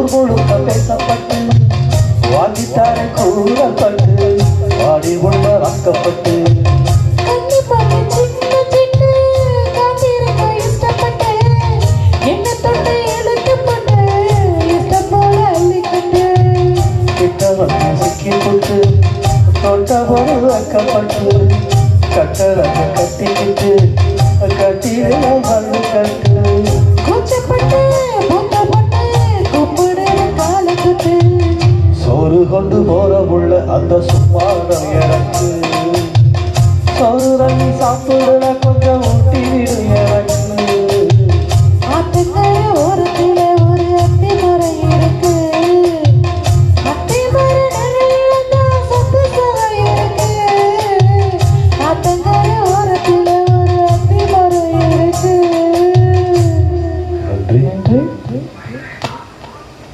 ஊர் முழுக்க பேசப்பட்டு வாங்கித்தார கூறப்பட்டு வாடி உள்ள வாக்கப்பட்டு சிக்கிப்பட்டு தொட்டபோது வைக்கப்பட்டு கட்டரங்க கட்டிக்கிட்டு கட்டியில மண்ணு கட்டு கூச்சப்பட்டு காலத்துக்கு சோறு கொண்டு போற உள்ள அந்த சும்மாடம் எனக்கு சோறு தண்ணி சாப்பிடுற கொஞ்சம் ஊட்டி விடு